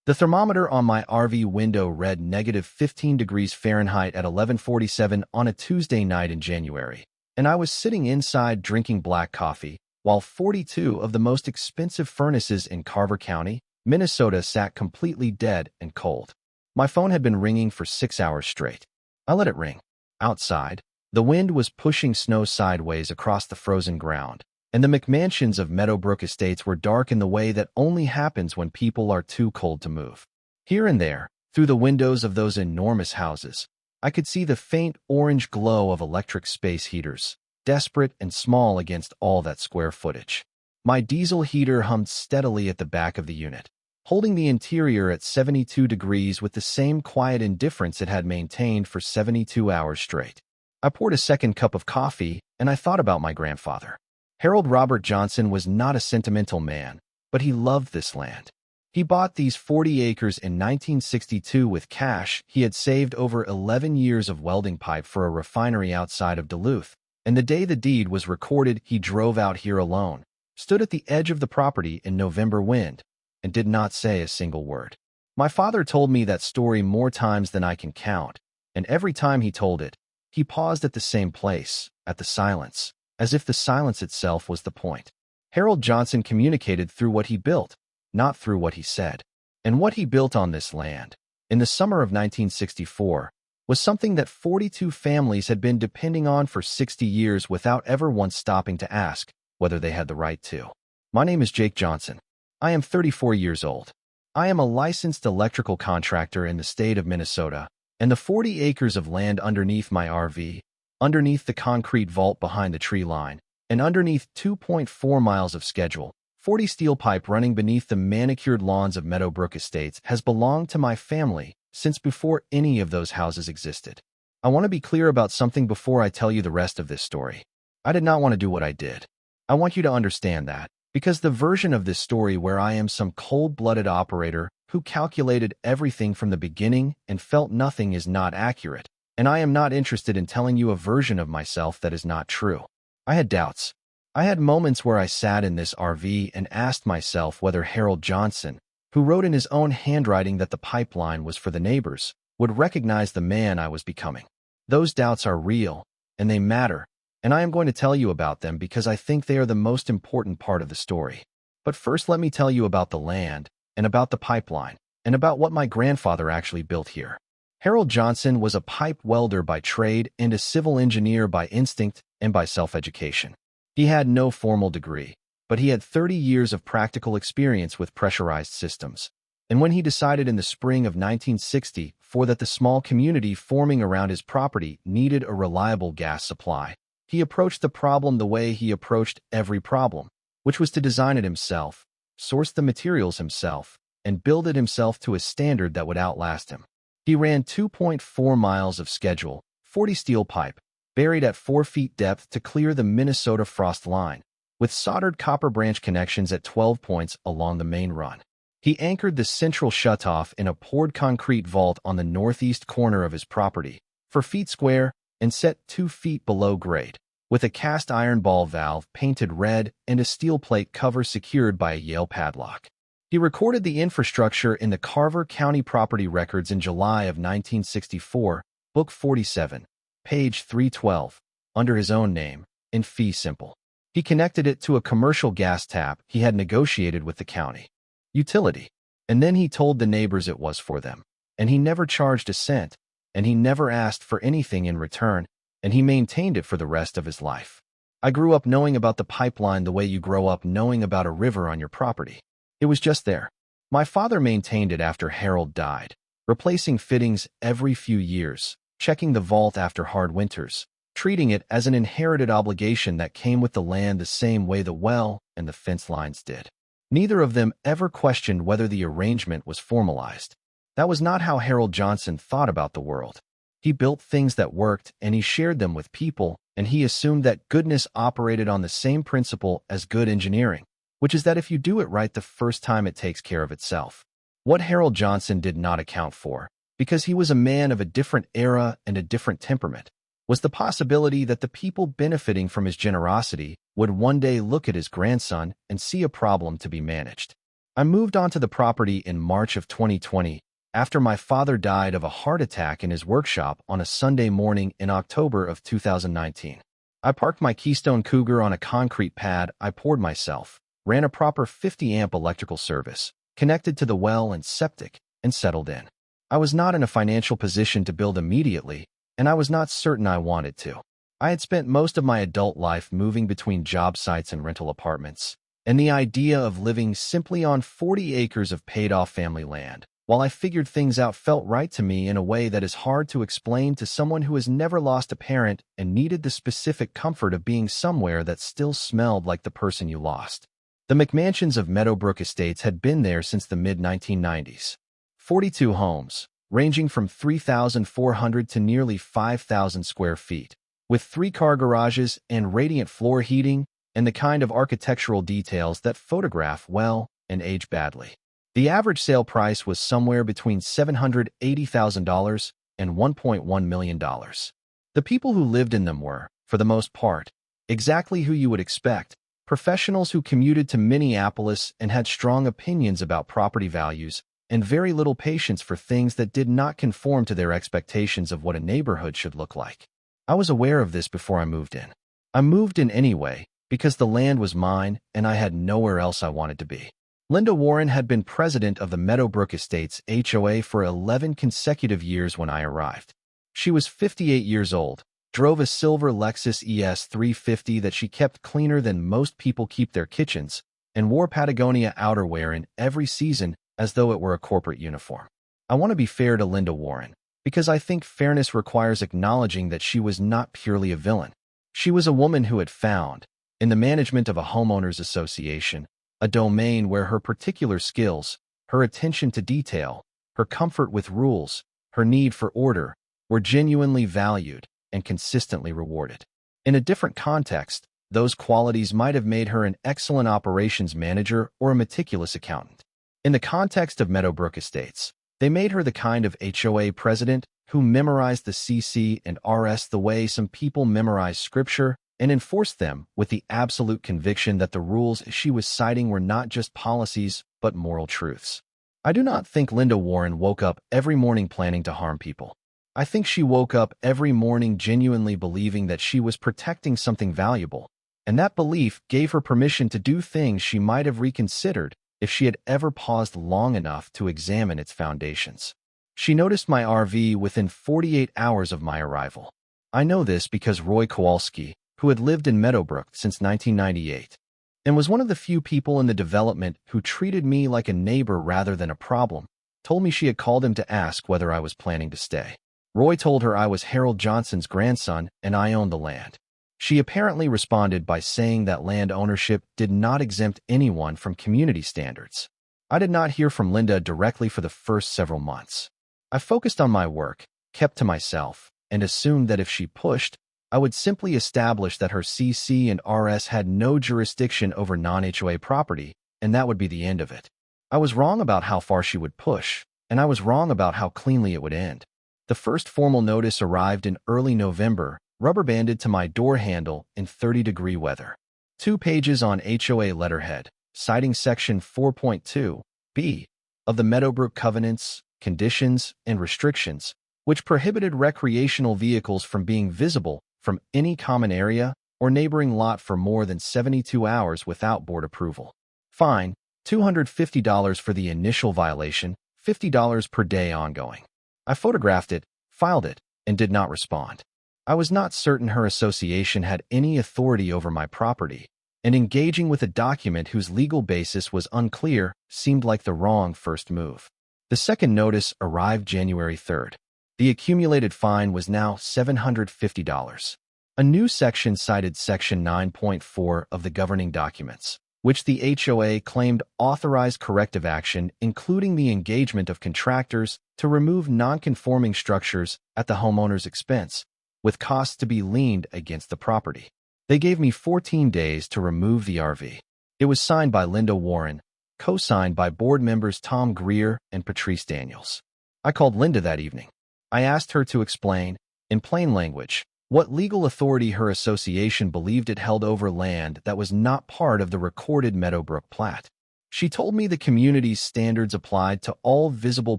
The thermometer on my RV window read negative 15 degrees Fahrenheit at 11:47 on a Tuesday night in January, and I was sitting inside drinking black coffee, while 42 of the most expensive furnaces in Carver County, Minnesota sat completely dead and cold. My phone had been ringing for 6 hours straight. I let it ring. Outside, the wind was pushing snow sideways across the frozen ground, and the McMansions of Meadowbrook Estates were dark in the way that only happens when people are too cold to move. Here and there, through the windows of those enormous houses, I could see the faint orange glow of electric space heaters, desperate and small against all that square footage. My diesel heater hummed steadily at the back of the unit, holding the interior at 72 degrees with the same quiet indifference it had maintained for 72 hours straight. I poured a second cup of coffee, and I thought about my grandfather. Harold Robert Johnson was not a sentimental man, but he loved this land. He bought these 40 acres in 1962 with cash he had saved over 11 years of welding pipe for a refinery outside of Duluth, and the day the deed was recorded, he drove out here alone, stood at the edge of the property in November wind, and did not say a single word. My father told me that story more times than I can count, and every time he told it, he paused at the same place, at the silence, as if the silence itself was the point. Harold Johnson communicated through what he built, not through what he said. And what he built on this land, in the summer of 1964, was something that 42 families had been depending on for 60 years without ever once stopping to ask whether they had the right to. My name is Jake Johnson. I am 34 years old. I am a licensed electrical contractor in the state of Minnesota, and the 40 acres of land underneath my RV, underneath the concrete vault behind the tree line, and underneath 2.4 miles of schedule, 40 steel pipe running beneath the manicured lawns of Meadowbrook Estates has belonged to my family since before any of those houses existed. I want to be clear about something before I tell you the rest of this story. I did not want to do what I did. I want you to understand that, because the version of this story where I am some cold-blooded operator who calculated everything from the beginning and felt nothing is not accurate, and I am not interested in telling you a version of myself that is not true. I had doubts. I had moments where I sat in this RV and asked myself whether Harold Johnson, who wrote in his own handwriting that the pipeline was for the neighbors, would recognize the man I was becoming. Those doubts are real, and they matter, and I am going to tell you about them because I think they are the most important part of the story. But first, let me tell you about the land, and about the pipeline, and about what my grandfather actually built here. Harold Johnson was a pipe welder by trade and a civil engineer by instinct and by self-education. He had no formal degree, but he had 30 years of practical experience with pressurized systems. And when he decided in the spring of 1960 that the small community forming around his property needed a reliable gas supply, he approached the problem the way he approached every problem, which was to design it himself, source the materials himself, and build it himself to a standard that would outlast him. He ran 2.4 miles of schedule, 40 steel pipe, buried at 4 feet depth to clear the Minnesota frost line, with soldered copper branch connections at 12 points along the main run. He anchored the central shutoff in a poured concrete vault on the northeast corner of his property, 4 feet square, and set 2 feet below grade, with a cast iron ball valve painted red and a steel plate cover secured by a Yale padlock. He recorded the infrastructure in the Carver County Property Records in July of 1964, Book 47, page 312, under his own name, in fee simple. He connected it to a commercial gas tap he had negotiated with the county utility, and then he told the neighbors it was for them, and he never charged a cent, and he never asked for anything in return, and he maintained it for the rest of his life. I grew up knowing about the pipeline the way you grow up knowing about a river on your property. It was just there. My father maintained it after Harold died, replacing fittings every few years, checking the vault after hard winters, treating it as an inherited obligation that came with the land the same way the well and the fence lines did. Neither of them ever questioned whether the arrangement was formalized. That was not how Harold Johnson thought about the world. He built things that worked, and he shared them with people, and he assumed that goodness operated on the same principle as good engineering, which is that if you do it right the first time, it takes care of itself. What Harold Johnson did not account for, because he was a man of a different era and a different temperament, was the possibility that the people benefiting from his generosity would one day look at his grandson and see a problem to be managed. I moved onto the property in March of 2020 after my father died of a heart attack in his workshop on a Sunday morning in October of 2019. I parked my Keystone Cougar on a concrete pad I poured myself, ran a proper 50-amp electrical service, connected to the well and septic, and settled in. I was not in a financial position to build immediately, and I was not certain I wanted to. I had spent most of my adult life moving between job sites and rental apartments, and the idea of living simply on 40 acres of paid-off family land, while I figured things out, felt right to me in a way that is hard to explain to someone who has never lost a parent and needed the specific comfort of being somewhere that still smelled like the person you lost. The McMansions of Meadowbrook Estates had been there since the mid-1990s. 42 homes, ranging from 3,400 to nearly 5,000 square feet, with 3-car garages and radiant floor heating and the kind of architectural details that photograph well and age badly. The average sale price was somewhere between $780,000 and $1.1 million. The people who lived in them were, for the most part, exactly who you would expect: professionals who commuted to Minneapolis and had strong opinions about property values and very little patience for things that did not conform to their expectations of what a neighborhood should look like. I was aware of this before I moved in. I moved in anyway because the land was mine and I had nowhere else I wanted to be. Linda Warren had been president of the Meadowbrook Estates HOA for 11 consecutive years when I arrived. She was 58 years old, drove a silver Lexus ES 350 that she kept cleaner than most people keep their kitchens, and wore Patagonia outerwear in every season as though it were a corporate uniform. I want to be fair to Linda Warren, because I think fairness requires acknowledging that she was not purely a villain. She was a woman who had found, in the management of a homeowners association, a domain where her particular skills, her attention to detail, her comfort with rules, her need for order, were genuinely valued and consistently rewarded. In a different context, those qualities might have made her an excellent operations manager or a meticulous accountant. In the context of Meadowbrook Estates, they made her the kind of HOA president who memorized the CC and RS the way some people memorize scripture and enforced them with the absolute conviction that the rules she was citing were not just policies but moral truths. I do not think Linda Warren woke up every morning planning to harm people. I think she woke up every morning genuinely believing that she was protecting something valuable, and that belief gave her permission to do things she might have reconsidered if she had ever paused long enough to examine its foundations. She noticed my RV within 48 hours of my arrival. I know this because Roy Kowalski, who had lived in Meadowbrook since 1998, and was one of the few people in the development who treated me like a neighbor rather than a problem, told me she had called him to ask whether I was planning to stay. Roy told her I was Harold Johnson's grandson and I owned the land. She apparently responded by saying that land ownership did not exempt anyone from community standards. I did not hear from Linda directly for the first several months. I focused on my work, kept to myself, and assumed that if she pushed, I would simply establish that her CC and RS had no jurisdiction over non-HOA property, and that would be the end of it. I was wrong about how far she would push, and I was wrong about how cleanly it would end. The first formal notice arrived in early November, rubber-banded to my door handle in 30-degree weather. 2 pages on HOA letterhead, citing Section 4.2b of the Meadowbrook Covenants, Conditions, and Restrictions, which prohibited recreational vehicles from being visible from any common area or neighboring lot for more than 72 hours without board approval. Fine, $250 for the initial violation, $50 per day ongoing. I photographed it, filed it, and did not respond. I was not certain her association had any authority over my property, and engaging with a document whose legal basis was unclear seemed like the wrong first move. The second notice arrived January 3rd. The accumulated fine was now $750. A new section cited Section 9.4 of the governing documents, which the HOA claimed authorized corrective action, including the engagement of contractors to remove non-conforming structures at the homeowner's expense, with costs to be leaned against the property. They gave me 14 days to remove the RV. It was signed by Linda Warren, co-signed by board members Tom Greer and Patrice Daniels. I called Linda that evening. I asked her to explain, in plain language, what legal authority her association believed it held over land that was not part of the recorded Meadowbrook plat. She told me the community's standards applied to all visible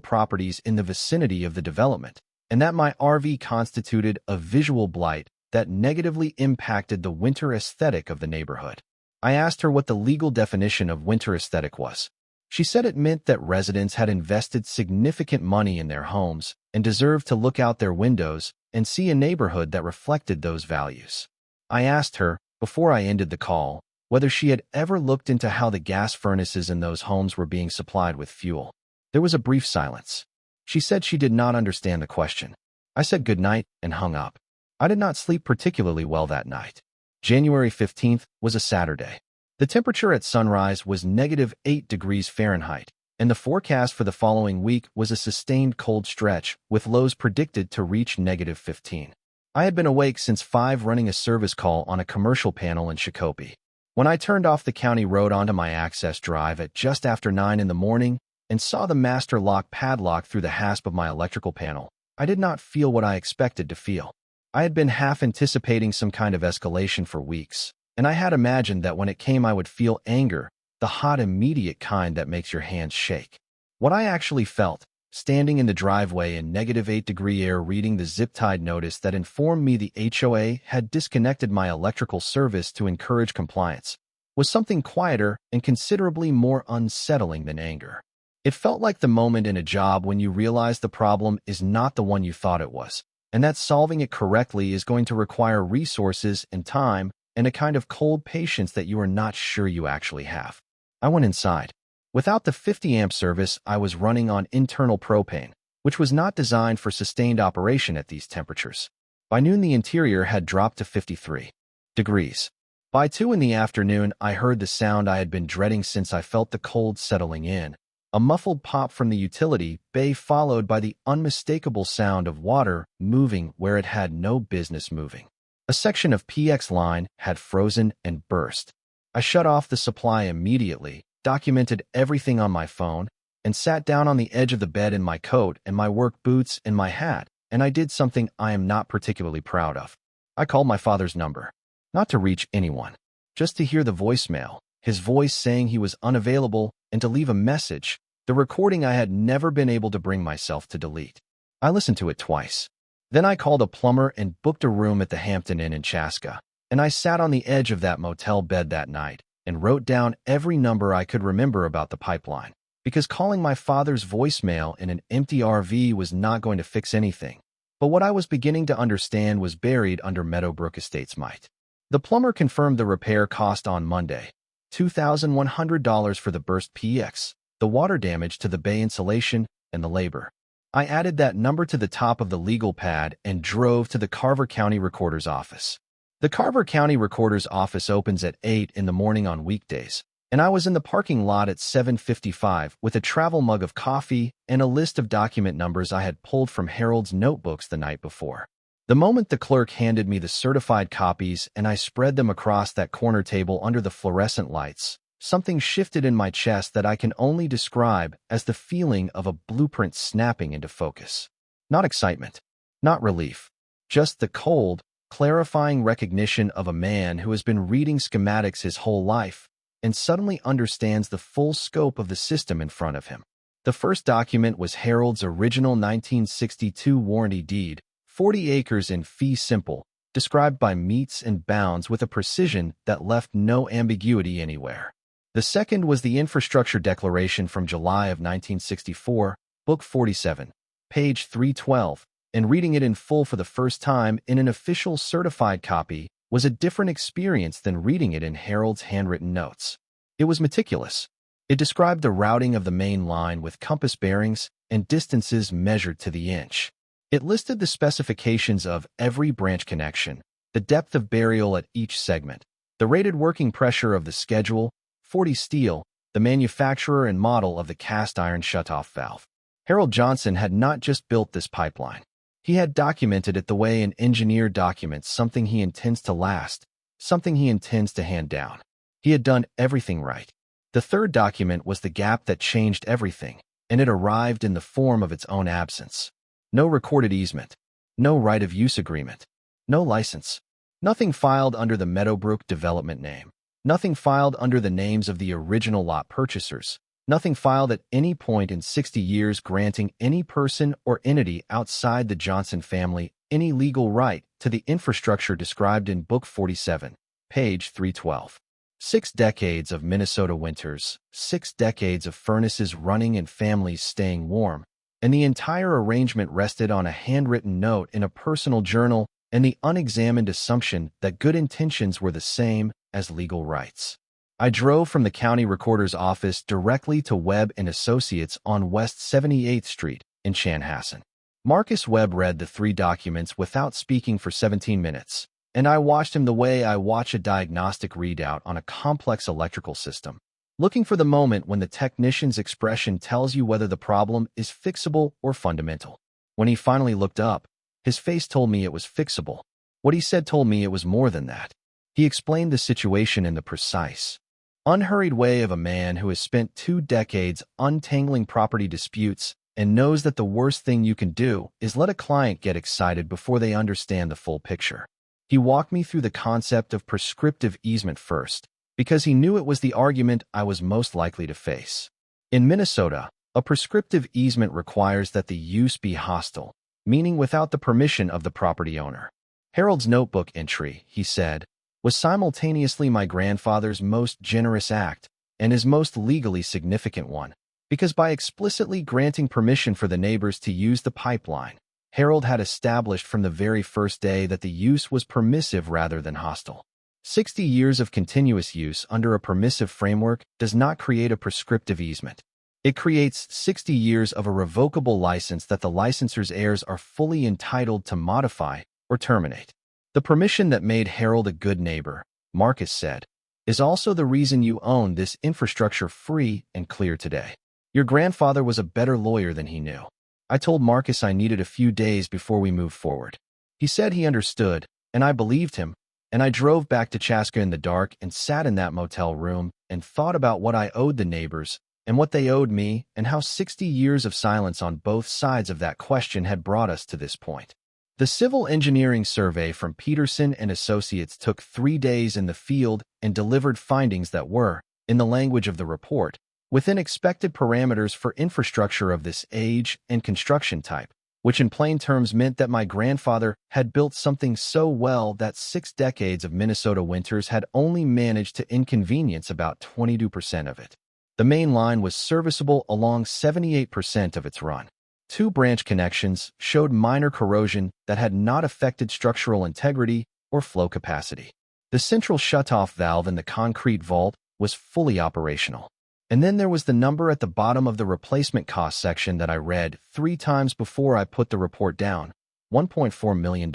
properties in the vicinity of the development, and that my RV constituted a visual blight that negatively impacted the winter aesthetic of the neighborhood. I asked her what the legal definition of winter aesthetic was. She said it meant that residents had invested significant money in their homes and deserved to look out their windows and see a neighborhood that reflected those values. I asked her, before I ended the call, whether she had ever looked into how the gas furnaces in those homes were being supplied with fuel. There was a brief silence. She said she did not understand the question. I said goodnight and hung up. I did not sleep particularly well that night. January 15th was a Saturday. The temperature at sunrise was -8 degrees Fahrenheit, and the forecast for the following week was a sustained cold stretch, with lows predicted to reach -15. I had been awake since 5 running a service call on a commercial panel in Shakopee. When I turned off the county road onto my access drive at just after 9 in the morning and saw the master lock padlock through the hasp of my electrical panel, I did not feel what I expected to feel. I had been half anticipating some kind of escalation for weeks, and I had imagined that when it came I would feel anger, the hot immediate kind that makes your hands shake. What I actually felt, standing in the driveway in -8-degree air reading the zip-tied notice that informed me the HOA had disconnected my electrical service to encourage compliance, was something quieter and considerably more unsettling than anger. It felt like the moment in a job when you realize the problem is not the one you thought it was, and that solving it correctly is going to require resources and time and a kind of cold patience that you are not sure you actually have. I went inside. Without the 50-amp service, I was running on internal propane, which was not designed for sustained operation at these temperatures. By noon, the interior had dropped to 53 degrees. By 2 in the afternoon, I heard the sound I had been dreading since I felt the cold settling in. A muffled pop from the utility bay followed by the unmistakable sound of water moving where it had no business moving. A section of PX line had frozen and burst. I shut off the supply immediately, documented everything on my phone, and sat down on the edge of the bed in my coat and my work boots and my hat, and I did something I am not particularly proud of. I called my father's number. Not to reach anyone, just to hear the voicemail, his voice saying he was unavailable, and to leave a message, the recording I had never been able to bring myself to delete. I listened to it twice. Then I called a plumber and booked a room at the Hampton Inn in Chaska, and I sat on the edge of that motel bed that night and wrote down every number I could remember about the pipeline, because calling my father's voicemail in an empty RV was not going to fix anything. But what I was beginning to understand was buried under Meadowbrook Estates might. The plumber confirmed the repair cost on Monday, $2,100 for the burst PX, the water damage to the bay insulation, and the labor. I added that number to the top of the legal pad and drove to the Carver County Recorder's office. The Carver County Recorder's office opens at 8 in the morning on weekdays, and I was in the parking lot at 7:55 with a travel mug of coffee and a list of document numbers I had pulled from Harold's notebooks the night before. The moment the clerk handed me the certified copies and I spread them across that corner table under the fluorescent lights, something shifted in my chest that I can only describe as the feeling of a blueprint snapping into focus. Not excitement, not relief, just the cold, clarifying recognition of a man who has been reading schematics his whole life and suddenly understands the full scope of the system in front of him. The first document was Harold's original 1962 warranty deed, 40 acres in fee simple, described by metes and bounds with a precision that left no ambiguity anywhere. The second was the Infrastructure Declaration from July of 1964, Book 47, page 312, and reading it in full for the first time in an official certified copy was a different experience than reading it in Harold's handwritten notes. It was meticulous. It described the routing of the main line with compass bearings and distances measured to the inch. It listed the specifications of every branch connection, the depth of burial at each segment, the rated working pressure of the schedule, 40 steel, the manufacturer and model of the cast iron shutoff valve. Harold Johnson had not just built this pipeline. He had documented it the way an engineer documents something he intends to last, something he intends to hand down. He had done everything right. The third document was the gap that changed everything, and it arrived in the form of its own absence. No recorded easement, no right of use agreement, no license, nothing filed under the Meadowbrook development name. Nothing filed under the names of the original lot purchasers. Nothing filed at any point in 60 years granting any person or entity outside the Johnson family any legal right to the infrastructure described in Book 47, page 312. 6 decades of Minnesota winters, 6 decades of furnaces running and families staying warm, and the entire arrangement rested on a handwritten note in a personal journal and the unexamined assumption that good intentions were the same as legal rights. I drove from the county recorder's office directly to Webb and Associates on West 78th Street in Chanhassen. Marcus Webb read the 3 documents without speaking for 17 minutes, and I watched him the way I watch a diagnostic readout on a complex electrical system, looking for the moment when the technician's expression tells you whether the problem is fixable or fundamental. When he finally looked up, his face told me it was fixable. What he said told me it was more than that. He explained the situation in the precise, unhurried way of a man who has spent 2 decades untangling property disputes and knows that the worst thing you can do is let a client get excited before they understand the full picture. He walked me through the concept of prescriptive easement first, because he knew it was the argument I was most likely to face. In Minnesota, a prescriptive easement requires that the use be hostile, meaning without the permission of the property owner. Harold's notebook entry, he said, was simultaneously my grandfather's most generous act and his most legally significant one, because by explicitly granting permission for the neighbors to use the pipeline, Harold had established from the very first day that the use was permissive rather than hostile. 60 years of continuous use under a permissive framework does not create a prescriptive easement. It creates 60 years of a revocable license that the licensor's heirs are fully entitled to modify or terminate. The permission that made Harold a good neighbor, Marcus said, is also the reason you own this infrastructure free and clear today. Your grandfather was a better lawyer than he knew. I told Marcus I needed a few days before we moved forward. He said he understood, and I believed him, and I drove back to Chaska in the dark and sat in that motel room and thought about what I owed the neighbors and what they owed me and how 60 years of silence on both sides of that question had brought us to this point. The civil engineering survey from Peterson and Associates took 3 days in the field and delivered findings that were, in the language of the report, within expected parameters for infrastructure of this age and construction type, which in plain terms meant that my grandfather had built something so well that 6 decades of Minnesota winters had only managed to inconvenience about 22% of it. The main line was serviceable along 78% of its run. 2 branch connections showed minor corrosion that had not affected structural integrity or flow capacity. The central shutoff valve in the concrete vault was fully operational. And then there was the number at the bottom of the replacement cost section that I read 3 times before I put the report down, $1.4 million.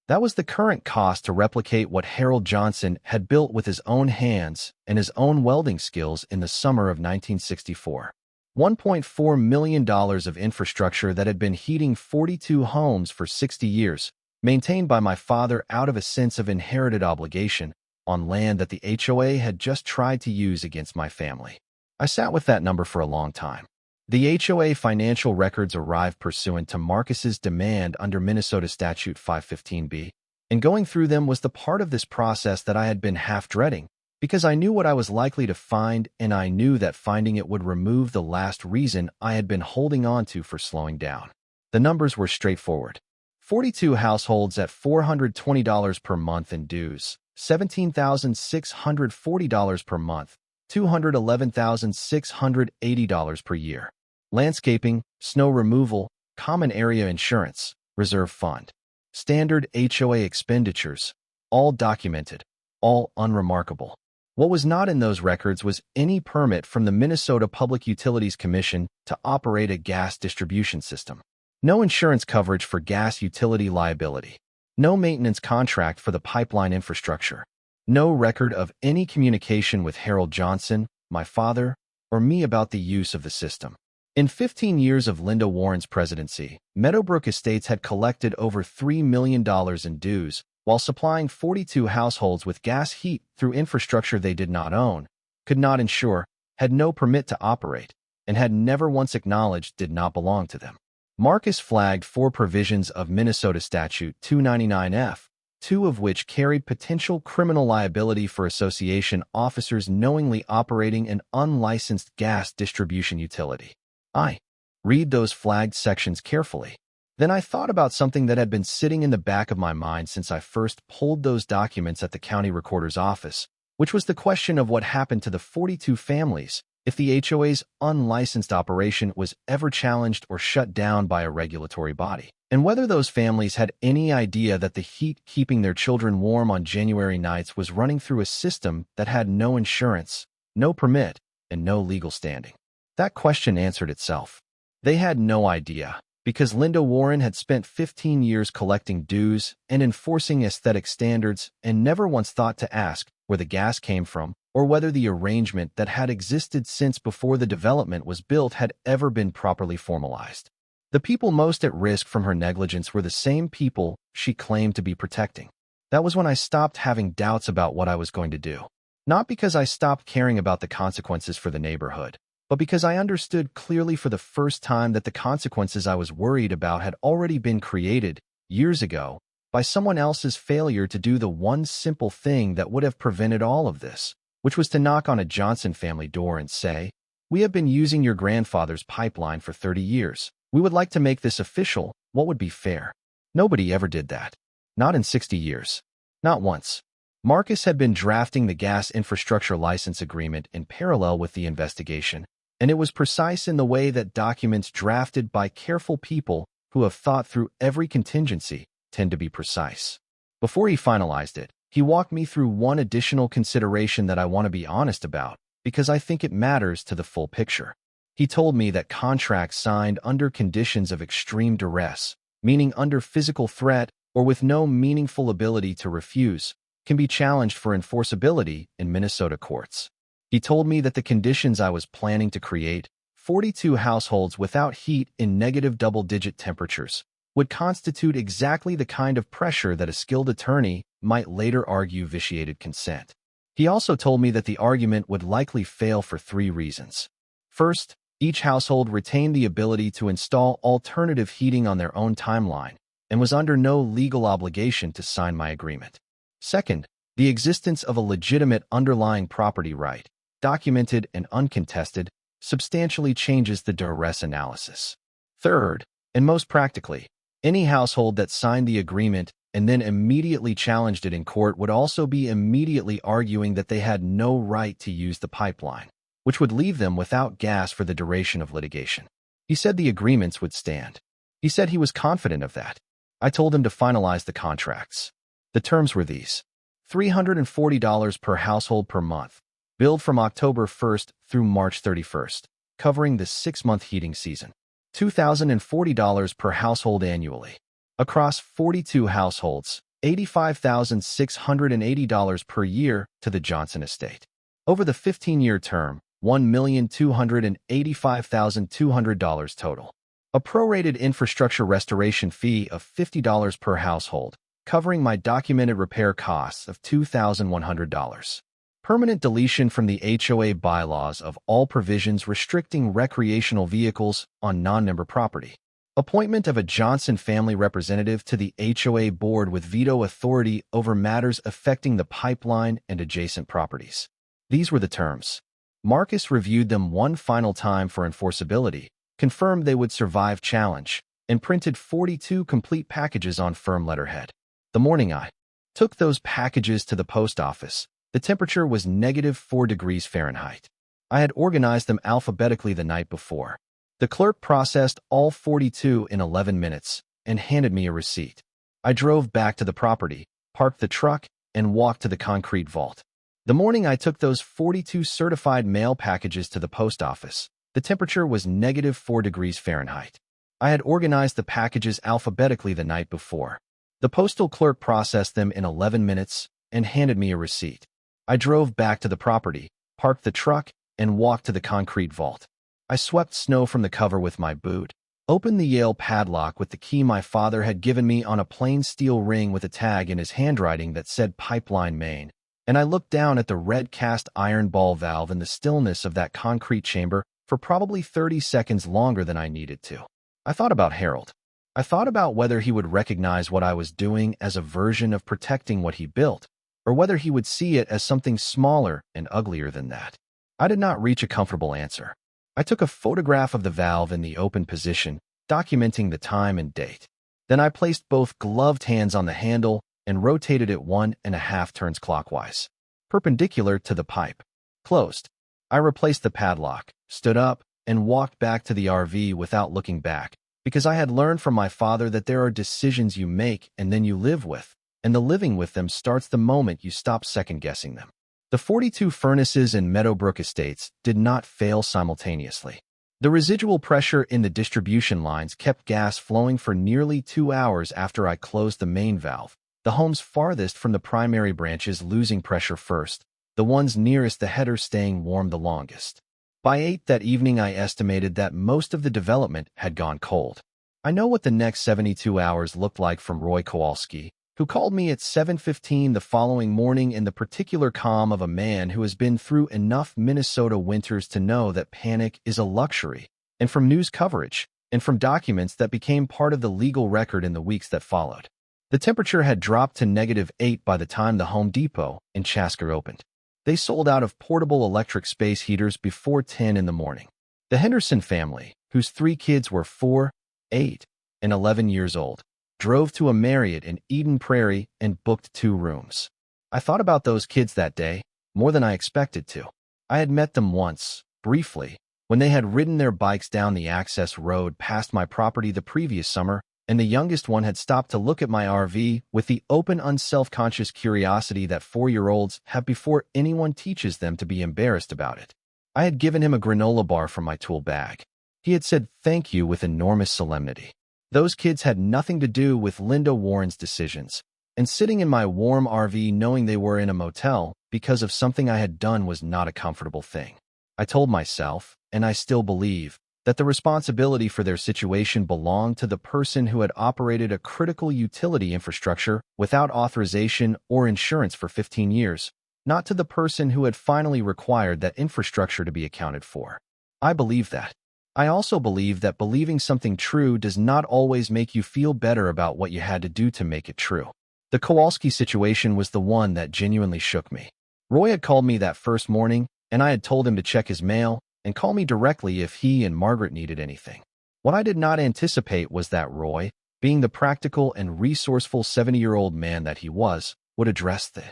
That was the current cost to replicate what Harold Johnson had built with his own hands and his own welding skills in the summer of 1964. $1.4 million of infrastructure that had been heating 42 homes for 60 years, maintained by my father out of a sense of inherited obligation, on land that the HOA had just tried to use against my family. I sat with that number for a long time. The HOA financial records arrived pursuant to Marcus's demand under Minnesota Statute 515B, and going through them was the part of this process that I had been half dreading, because I knew what I was likely to find, and I knew that finding it would remove the last reason I had been holding on to for slowing down. The numbers were straightforward. 42 households at $420 per month in dues, $17,640 per month, $211,680 per year. Landscaping, snow removal, common area insurance, reserve fund. Standard HOA expenditures, all documented, all unremarkable. What was not in those records was any permit from the Minnesota Public Utilities Commission to operate a gas distribution system. No insurance coverage for gas utility liability. No maintenance contract for the pipeline infrastructure. No record of any communication with Harold Johnson, my father, or me about the use of the system. In 15 years of Linda Warren's presidency, Meadowbrook Estates had collected over $3 million in dues, while supplying 42 households with gas heat through infrastructure they did not own, could not insure, had no permit to operate, and had never once acknowledged did not belong to them. Marcus flagged 4 provisions of Minnesota Statute 299F, two of which carried potential criminal liability for association officers knowingly operating an unlicensed gas distribution utility. I read those flagged sections carefully. Then I thought about something that had been sitting in the back of my mind since I first pulled those documents at the county recorder's office, which was the question of what happened to the 42 families if the HOA's unlicensed operation was ever challenged or shut down by a regulatory body, and whether those families had any idea that the heat keeping their children warm on January nights was running through a system that had no insurance, no permit, and no legal standing. That question answered itself. They had no idea, because Linda Warren had spent 15 years collecting dues and enforcing aesthetic standards and never once thought to ask where the gas came from or whether the arrangement that had existed since before the development was built had ever been properly formalized. The people most at risk from her negligence were the same people she claimed to be protecting. That was when I stopped having doubts about what I was going to do. Not because I stopped caring about the consequences for the neighborhood, but because I understood clearly for the first time that the consequences I was worried about had already been created, years ago, by someone else's failure to do the one simple thing that would have prevented all of this, which was to knock on a Johnson family door and say, "We have been using your grandfather's pipeline for 30 years. We would like to make this official. What would be fair?" Nobody ever did that. Not in 60 years. Not once. Marcus had been drafting the gas infrastructure license agreement in parallel with the investigation, and it was precise in the way that documents drafted by careful people who have thought through every contingency tend to be precise. Before he finalized it, he walked me through one additional consideration that I want to be honest about, because I think it matters to the full picture. He told me that contracts signed under conditions of extreme duress, meaning under physical threat or with no meaningful ability to refuse, can be challenged for enforceability in Minnesota courts. He told me that the conditions I was planning to create, 42 households without heat in negative double-digit temperatures, would constitute exactly the kind of pressure that a skilled attorney might later argue vitiated consent. He also told me that the argument would likely fail for 3 reasons. First, each household retained the ability to install alternative heating on their own timeline and was under no legal obligation to sign my agreement. Second, the existence of a legitimate underlying property right, documented and uncontested, substantially changes the duress analysis. Third, and most practically, any household that signed the agreement and then immediately challenged it in court would also be immediately arguing that they had no right to use the pipeline, which would leave them without gas for the duration of litigation. He said the agreements would stand. He said he was confident of that. I told him to finalize the contracts. The terms were these: $340 per household per month, billed from October 1st through March 31st, covering the 6-month heating season. $2,040 per household annually. Across 42 households, $85,680 per year to the Johnson estate. Over the 15-year term, $1,285,200 total. A prorated infrastructure restoration fee of $50 per household, covering my documented repair costs of $2,100. Permanent deletion from the HOA bylaws of all provisions restricting recreational vehicles on non-member property. Appointment of a Johnson family representative to the HOA board with veto authority over matters affecting the pipeline and adjacent properties. These were the terms. Marcus reviewed them one final time for enforceability, confirmed they would survive challenge, and printed 42 complete packages on firm letterhead. The morning I took those packages to the post office, the temperature was -4 degrees Fahrenheit. I had organized them alphabetically the night before. The clerk processed all 42 in 11 minutes and handed me a receipt. I drove back to the property, parked the truck, and walked to the concrete vault. The morning I took those 42 certified mail packages to the post office, the temperature was -4 degrees Fahrenheit. I had organized the packages alphabetically the night before. The postal clerk processed them in 11 minutes and handed me a receipt. I drove back to the property, parked the truck, and walked to the concrete vault. I swept snow from the cover with my boot, opened the Yale padlock with the key my father had given me on a plain steel ring with a tag in his handwriting that said Pipeline Main, and I looked down at the red cast iron ball valve in the stillness of that concrete chamber for probably 30 seconds longer than I needed to. I thought about Harold. I thought about whether he would recognize what I was doing as a version of protecting what he built, or whether he would see it as something smaller and uglier than that. I did not reach a comfortable answer. I took a photograph of the valve in the open position, documenting the time and date. Then I placed both gloved hands on the handle and rotated it 1.5 turns clockwise, perpendicular to the pipe. Closed. I replaced the padlock, stood up, and walked back to the RV without looking back, because I had learned from my father that there are decisions you make and then you live with, and the living with them starts the moment you stop second-guessing them. The 42 furnaces in Meadowbrook Estates did not fail simultaneously. The residual pressure in the distribution lines kept gas flowing for nearly 2 hours after I closed the main valve, the homes farthest from the primary branches losing pressure first, the ones nearest the header staying warm the longest. By 8 that evening, I estimated that most of the development had gone cold. I know what the next 72 hours looked like from Roy Kowalski, who called me at 7:15 the following morning in the particular calm of a man who has been through enough Minnesota winters to know that panic is a luxury, and from news coverage, and from documents that became part of the legal record in the weeks that followed. The temperature had dropped to -8 by the time the Home Depot in Chaska opened. They sold out of portable electric space heaters before 10 in the morning. The Henderson family, whose 3 kids were 4, 8, and 11 years old, drove to a Marriott in Eden Prairie and booked 2 rooms. I thought about those kids that day, more than I expected to. I had met them once, briefly, when they had ridden their bikes down the access road past my property the previous summer, and the youngest one had stopped to look at my RV with the open, unself-conscious curiosity that 4-year-olds have before anyone teaches them to be embarrassed about it. I had given him a granola bar from my tool bag. He had said thank you with enormous solemnity. Those kids had nothing to do with Linda Warren's decisions, and sitting in my warm RV knowing they were in a motel because of something I had done was not a comfortable thing. I told myself, and I still believe, that the responsibility for their situation belonged to the person who had operated a critical utility infrastructure without authorization or insurance for 15 years, not to the person who had finally required that infrastructure to be accounted for. I believe that. I also believe that believing something true does not always make you feel better about what you had to do to make it true. The Kowalski situation was the one that genuinely shook me. Roy had called me that first morning, and I had told him to check his mail and call me directly if he and Margaret needed anything. What I did not anticipate was that Roy, being the practical and resourceful 70-year-old man that he was, would address the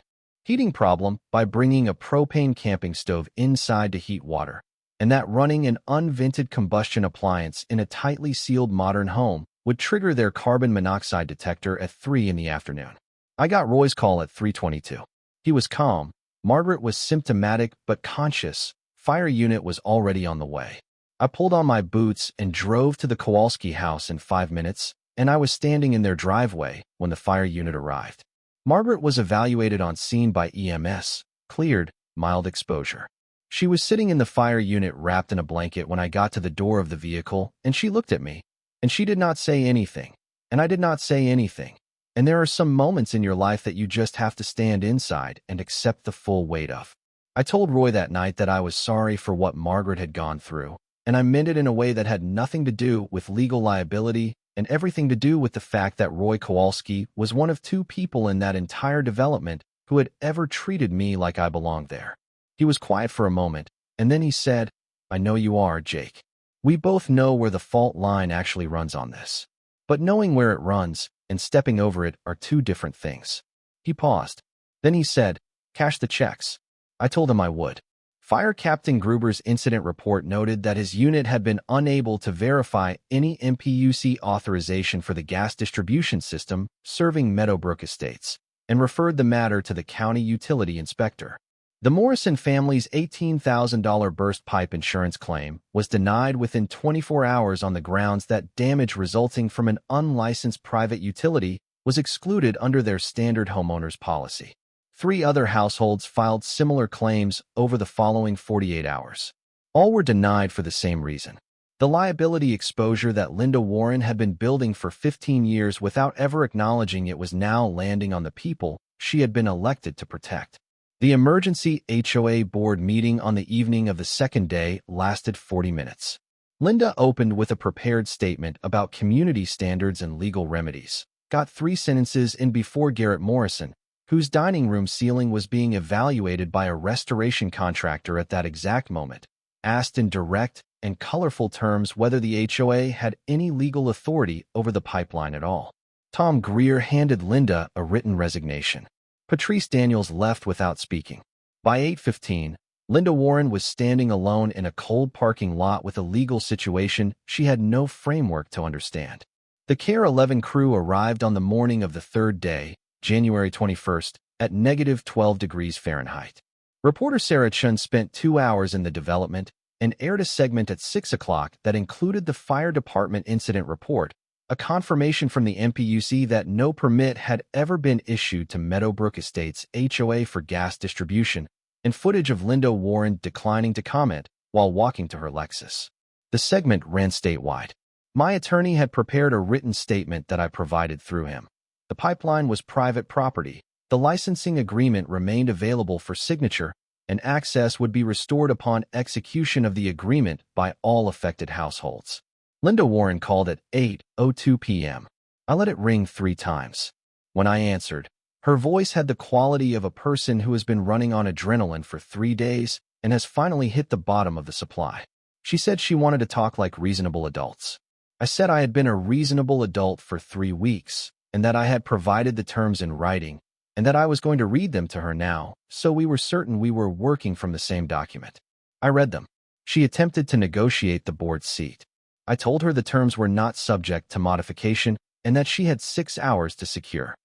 heating problem by bringing a propane camping stove inside to heat water, and that running an unvented combustion appliance in a tightly sealed modern home would trigger their carbon monoxide detector at 3 in the afternoon. I got Roy's call at 3:22. He was calm. Margaret was symptomatic but conscious. Fire unit was already on the way. I pulled on my boots and drove to the Kowalski house in 5 minutes, and I was standing in their driveway when the fire unit arrived. Margaret was evaluated on scene by EMS, cleared, mild exposure. She was sitting in the fire unit wrapped in a blanket when I got to the door of the vehicle, and she looked at me, and she did not say anything, and I did not say anything. And there are some moments in your life that you just have to stand inside and accept the full weight of. I told Roy that night that I was sorry for what Margaret had gone through, and I meant it in a way that had nothing to do with legal liability and everything to do with the fact that Roy Kowalski was one of 2 people in that entire development who had ever treated me like I belonged there. He was quiet for a moment, and then he said, "I know you are, Jake. We both know where the fault line actually runs on this. But knowing where it runs and stepping over it are 2 different things." He paused. Then he said, "Cash the checks." I told him I would. Fire Captain Gruber's incident report noted that his unit had been unable to verify any MPUC authorization for the gas distribution system serving Meadowbrook Estates, and referred the matter to the county utility inspector. The Morrison family's $18,000 burst pipe insurance claim was denied within 24 hours on the grounds that damage resulting from an unlicensed private utility was excluded under their standard homeowners policy. 3 other households filed similar claims over the following 48 hours. All were denied for the same reason. The liability exposure that Linda Warren had been building for 15 years without ever acknowledging it was now landing on the people she had been elected to protect. The emergency HOA board meeting on the evening of the second day lasted 40 minutes. Linda opened with a prepared statement about community standards and legal remedies, got 3 sentences in before Garrett Morrison, whose dining room ceiling was being evaluated by a restoration contractor at that exact moment, asked in direct and colorful terms whether the HOA had any legal authority over the pipeline at all. Tom Greer handed Linda a written resignation. Patrice Daniels left without speaking. By 8:15, Linda Warren was standing alone in a cold parking lot with a legal situation she had no framework to understand. The Care 11 crew arrived on the morning of the third day, January 21st, at -12 degrees Fahrenheit. Reporter Sarah Chun spent 2 hours in the development and aired a segment at 6 o'clock that included the fire department incident report, a confirmation from the MPUC that no permit had ever been issued to Meadowbrook Estates HOA for gas distribution, and footage of Linda Warren declining to comment while walking to her Lexus. The segment ran statewide. My attorney had prepared a written statement that I provided through him. The pipeline was private property. The licensing agreement remained available for signature, and access would be restored upon execution of the agreement by all affected households. Linda Warren called at 8:02 p.m. I let it ring 3 times. When I answered, her voice had the quality of a person who has been running on adrenaline for 3 days and has finally hit the bottom of the supply. She said she wanted to talk like reasonable adults. I said I had been a reasonable adult for 3 weeks, and that I had provided the terms in writing, and that I was going to read them to her now, so we were certain we were working from the same document. I read them. She attempted to negotiate the board seat. I told her the terms were not subject to modification and that she had 6 hours to secure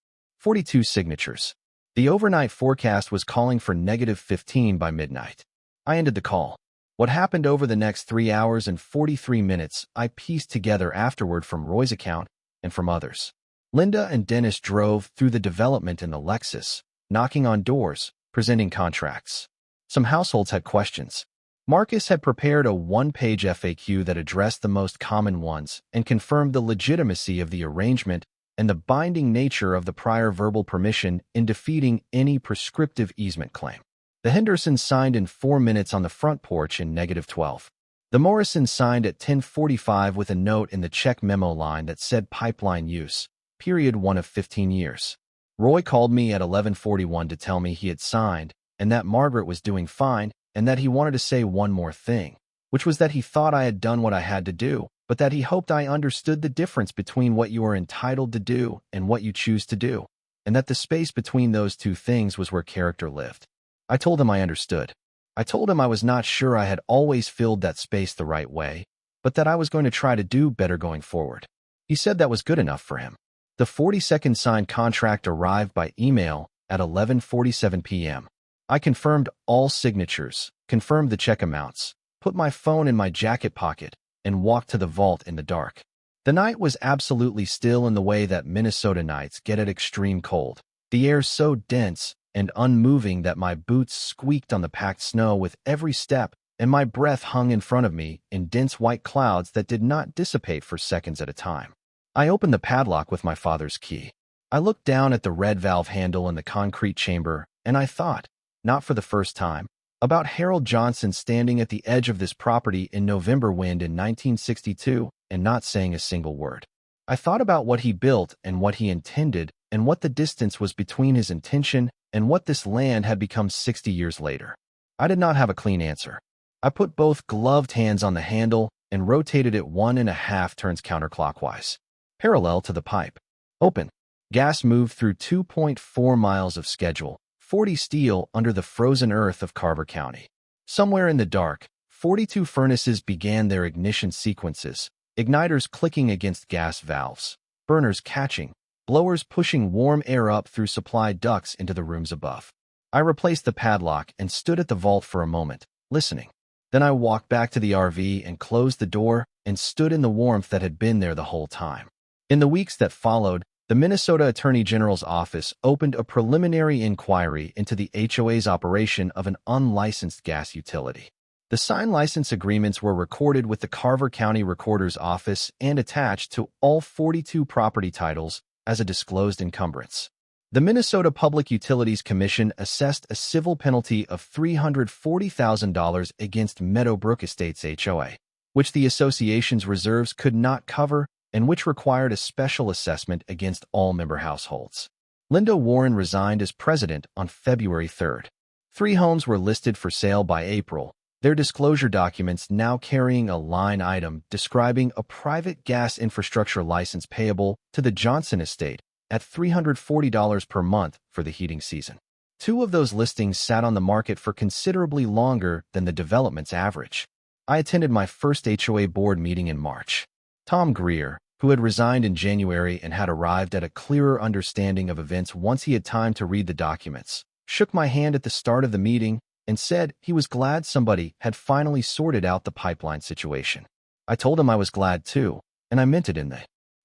42 signatures. The overnight forecast was calling for -15 by midnight. I ended the call. What happened over the next 3 hours and 43 minutes I pieced together afterward from Roy's account and from others. Linda and Dennis drove through the development in the Lexus, knocking on doors, presenting contracts. Some households had questions. Marcus had prepared a 1-page FAQ that addressed the most common ones and confirmed the legitimacy of the arrangement and the binding nature of the prior verbal permission in defeating any prescriptive easement claim. The Hendersons signed in 4 minutes on the front porch in -12. The Morrisons signed at 10:45 with a note in the check memo line that said pipeline use, period 1 of 15 years. Roy called me at 11:41 to tell me he had signed and that Margaret was doing fine and that he wanted to say one more thing, which was that he thought I had done what I had to do, but that he hoped I understood the difference between what you are entitled to do and what you choose to do, and that the space between those two things was where character lived. I told him I understood. I told him I was not sure I had always filled that space the right way, but that I was going to try to do better going forward. He said that was good enough for him. The 42nd signed contract arrived by email at 11:47 p.m. I confirmed all signatures, confirmed the check amounts, put my phone in my jacket pocket, and walked to the vault in the dark. The night was absolutely still in the way that Minnesota nights get at extreme cold. The air so dense and unmoving that my boots squeaked on the packed snow with every step, and my breath hung in front of me in dense white clouds that did not dissipate for seconds at a time. I opened the padlock with my father's key. I looked down at the red valve handle in the concrete chamber, and I thought, not for the first time, about Harold Johnson standing at the edge of this property in November wind in 1962 and not saying a single word. I thought about what he built and what he intended and what the distance was between his intention and what this land had become 60 years later. I did not have a clean answer. I put both gloved hands on the handle and rotated it 1.5 turns counterclockwise, parallel to the pipe. Open. Gas moved through 2.4 miles of schedule, 40 steel under the frozen earth of Carver County. Somewhere in the dark, 42 furnaces began their ignition sequences, igniters clicking against gas valves, burners catching, blowers pushing warm air up through supply ducts into the rooms above. I replaced the padlock and stood at the vault for a moment, listening. Then I walked back to the RV and closed the door and stood in the warmth that had been there the whole time. In the weeks that followed, the Minnesota Attorney General's office opened a preliminary inquiry into the HOA's operation of an unlicensed gas utility. The signed license agreements were recorded with the Carver County Recorder's Office and attached to all 42 property titles as a disclosed encumbrance. The Minnesota Public Utilities Commission assessed a civil penalty of $340,000 against Meadowbrook Estates HOA, which the association's reserves could not cover and which required a special assessment against all member households. Linda Warren resigned as president on February 3rd. 3 homes were listed for sale by April, their disclosure documents now carrying a line item describing a private gas infrastructure license payable to the Johnson estate at $340 per month for the heating season. 2 of those listings sat on the market for considerably longer than the development's average. I attended my first HOA board meeting in March. Tom Greer, who had resigned in January and had arrived at a clearer understanding of events once he had time to read the documents, shook my hand at the start of the meeting and said he was glad somebody had finally sorted out the pipeline situation. I told him I was glad too, and I meant it in the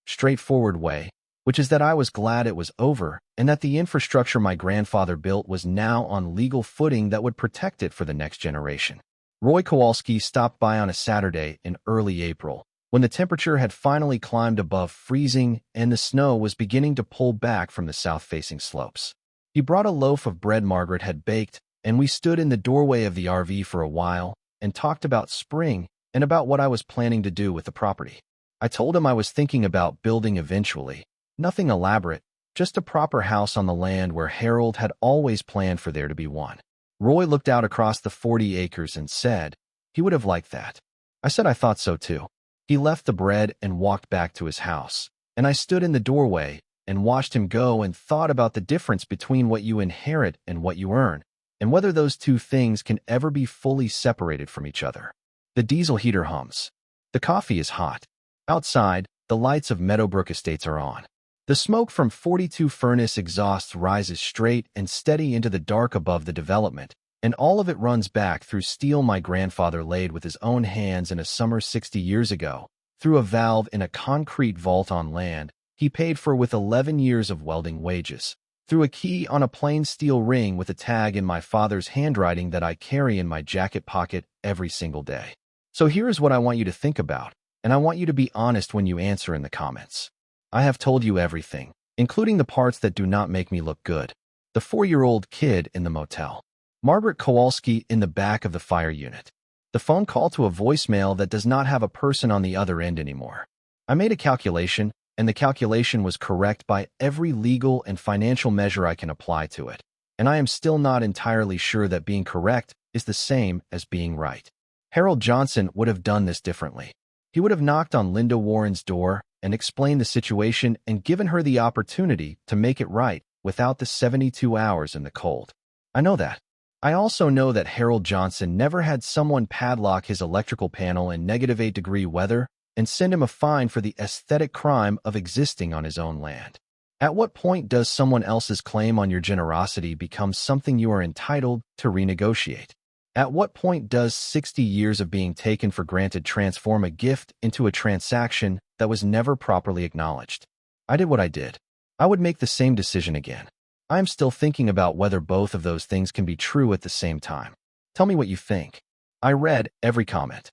straightforward way, which is that I was glad it was over and that the infrastructure my grandfather built was now on legal footing that would protect it for the next generation. Roy Kowalski stopped by on a Saturday in early April, when the temperature had finally climbed above freezing and the snow was beginning to pull back from the south-facing slopes. He brought a loaf of bread Margaret had baked, and we stood in the doorway of the RV for a while and talked about spring and about what I was planning to do with the property. I told him I was thinking about building eventually. Nothing elaborate, just a proper house on the land where Harold had always planned for there to be one. Roy looked out across the 40 acres and said he would have liked that. I said I thought so too. He left the bread and walked back to his house, and I stood in the doorway and watched him go and thought about the difference between what you inherit and what you earn, and whether those 2 things can ever be fully separated from each other. The diesel heater hums. The coffee is hot. Outside, the lights of Meadowbrook Estates are on. The smoke from 42 furnace exhausts rises straight and steady into the dark above the development, and all of it runs back through steel my grandfather laid with his own hands in a summer 60 years ago, through a valve in a concrete vault on land he paid for with 11 years of welding wages, through a key on a plain steel ring with a tag in my father's handwriting that I carry in my jacket pocket every single day. So here is what I want you to think about, and I want you to be honest when you answer in the comments. I have told you everything, including the parts that do not make me look good. The 4-year-old kid in the motel. Margaret Kowalski in the back of the fire unit. The phone call to a voicemail that does not have a person on the other end anymore. I made a calculation, and the calculation was correct by every legal and financial measure I can apply to it. And I am still not entirely sure that being correct is the same as being right. Harold Johnson would have done this differently. He would have knocked on Linda Warren's door and explained the situation and given her the opportunity to make it right without the 72 hours in the cold. I know that. I also know that Harold Johnson never had someone padlock his electrical panel in -8-degree weather and send him a fine for the aesthetic crime of existing on his own land. At what point does someone else's claim on your generosity become something you are entitled to renegotiate? At what point does 60 years of being taken for granted transform a gift into a transaction that was never properly acknowledged? I did what I did. I would make the same decision again. I am still thinking about whether both of those things can be true at the same time. Tell me what you think. I read every comment.